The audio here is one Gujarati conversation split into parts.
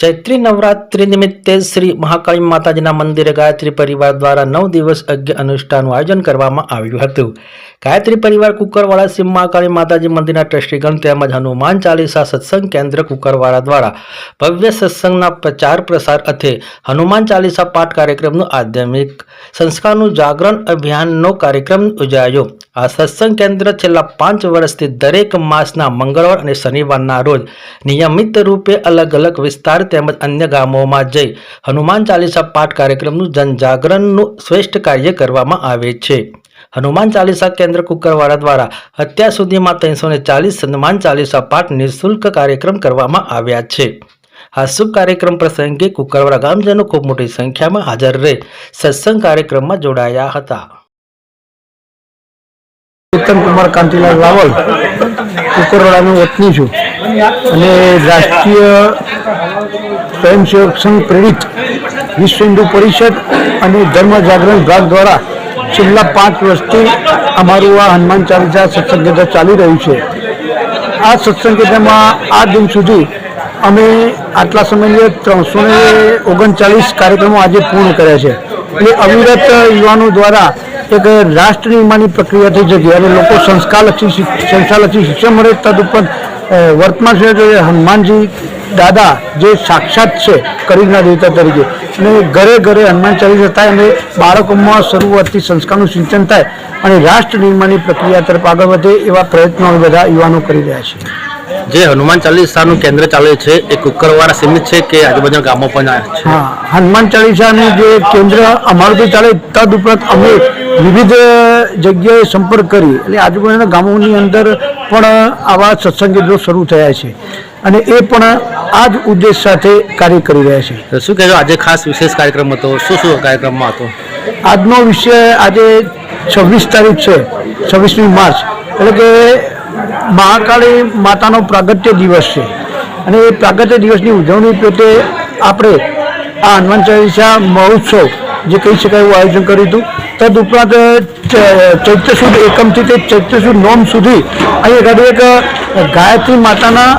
चैत्री नवरात्रि निमित्ते श्री महाकाली माताजीना मंदिरे गायत्री परिवार द्वारा 9 दिवस यज्ञ अनुष्ठानનું આયોજન કરવામાં આવ્યું હતું। ગાયત્રી પરિવાર કુકરવાડા શ્રી મહાકાળી માતાજી મંદિરના ટ્રસ્ટીગણ તેમજ હનુમાન ચાલીસા સત્સંગ કેન્દ્ર કુકરવાડા દ્વારા ભવ્ય સત્સંગના પ્રચાર પ્રસાર અર્થે હનુમાન ચાલીસા પાઠ કાર્યક્રમનું આધ્યાત્મિક સંસ્કારનું જાગરણ અભિયાનનો કાર્યક્રમ યોજાયો। આ સત્સંગ કેન્દ્ર છેલ્લા 5 વર્ષથી દરેક માસના મંગળવાર અને શનિવારના રોજ નિયમિત રૂપે અલગ અલગ વિસ્તાર તેમજ અન્ય ગામોમાં જઈ હનુમાન ચાલીસા પાઠ કાર્યક્રમનું જનજાગરણનું શ્રેષ્ઠ કાર્ય કરવામાં આવે છે। હનુમાન ચાલીસા કેન્દ્ર કુકરવાડા દ્વારા અત્યાર સુધીમાં 340 હનુમાન ચાલીસા પાઠ નિઃશુલ્ક કાર્યક્રમ કરવામાં આવ્યા છે। આ શુભ કાર્યક્રમ પ્રસંગે કુકરવાડા ગામજનો ખૂબ મોટી સંખ્યામાં હાજર રહી સત્સંગ કાર્યક્રમમાં જોડાયા હતા। उत्तम कुमार कांतिलाल रावल कुकरवाड़ा वतनी छूँ અને રાષ્ટ્રીય સ્વયંસેવક સંઘ પ્રેરિત વિશ્વ હિન્દુ પરિષદ અને ધર્મ જાગરણ વિભાગ દ્વારા છેલ્લા 5 વર્ષથી અમારું આ હનુમાન ચાલીસા સત્સંગ કેન્દ્ર ચાલી રહ્યું છે। આ સત્સંગ કેન્દ્રમાં આ દિન સુધી અમે આટલા સમયે 339 કાર્યક્રમો આજે પૂર્ણ કર્યા છે। એટલે અવિરત યુવાનો દ્વારા એક રાષ્ટ્ર નિર્માણની પ્રક્રિયા થઈ જતી અને લોકો સંસ્કારલક્ષી શિક્ષણ મળે। તદુપરાંત વર્તમાન સમયે હનુમાનજી દાદા જે સાક્ષાત છે કરીના દેવતા તરીકે અને ઘરે ઘરે હનુમાન ચાલીસા થાય અને બાળકોમાં શરૂઆતથી સંસ્કારનું સિંચન થાય અને રાષ્ટ્ર નિર્માણની પ્રક્રિયા તરફ આગળ વધે એવા પ્રયત્નો બધા યુવાનો કરી રહ્યા છે। જે હનુમાન ચાલીસાનું કેન્દ્ર ચાલે છે એ કુકરવાડા સીમિત છે કે આજુબાજુના ગામો પણ છે? હા, હનુમાન ચાલીસાનું જે કેન્દ્ર અમારું તો ચાલે, તદુપરાંત અમે વિવિધ જગ્યાએ સંપર્ક કરી એટલે આજુબાજુના ગામોની અંદર પણ આવા સત્સંગ કેન્દ્રો શરૂ થયા છે અને એ પણ આ જ ઉદ્દેશ સાથે કાર્ય કરી રહ્યા છે। તો શું કહેજો, આજે ખાસ વિશેષ કાર્યક્રમ હતો, શું કાર્યક્રમમાં હતો? આજનો વિષય આજે 26 તારીખ છે, 26મી માર્ચ, એટલે કે મહાકાળી માતાનો પ્રાગટ્ય દિવસ છે અને એ પ્રાગટ્ય દિવસની ઉજવણી પેટે આપણે આ હનુમાન ચાલીસા મહોત્સવ જે કહી શકાય એવું આયોજન કર્યું હતું। તદુપરાંત ચૈત્ર સુદ એકમથી તે ચૈત્ર સુદ નોમ સુધી અહીં આગળ એક ગાયત્રી માતાના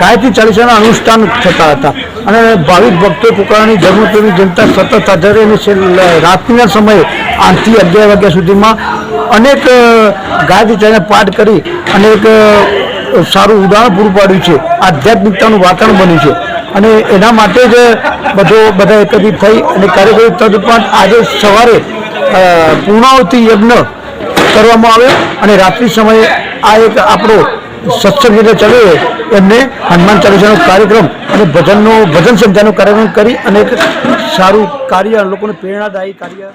ગાયત્રી ચાલીસાના અનુષ્ઠાન થતા હતા અને ભાવિક ભક્તો કુકરવાડાની ધર્મપ્રેમી જનતા સતત હાજર રહી અને રાત્રિના સમયે 8 થી 11 વાગ્યા સુધીમાં અનેક ગાયત્રી ચાલીસા પાઠ કરી અને એક સારું ઉદાહરણ પૂરું પાડ્યું છે, આધ્યાત્મિકતાનું વાતાવરણ બન્યું છે અને એના માટે જ બધા એકત્રિત થઈ અને કાર્યક્રમ। તદુપરાંત આજે સવારે પૂર્ણાહુતિ યજ્ઞ કરવામાં આવ્યો અને રાત્રિ સમયે આ એક આપણો સત્સંગ એટલે ચાલ્યો એમને હનુમાન ચાલીસાનો કાર્યક્રમ અને ભજન સંધ્યાનો કાર્યક્રમ કરી અને એક સારું કાર્ય લોકોને પ્રેરણાદાયી કાર્ય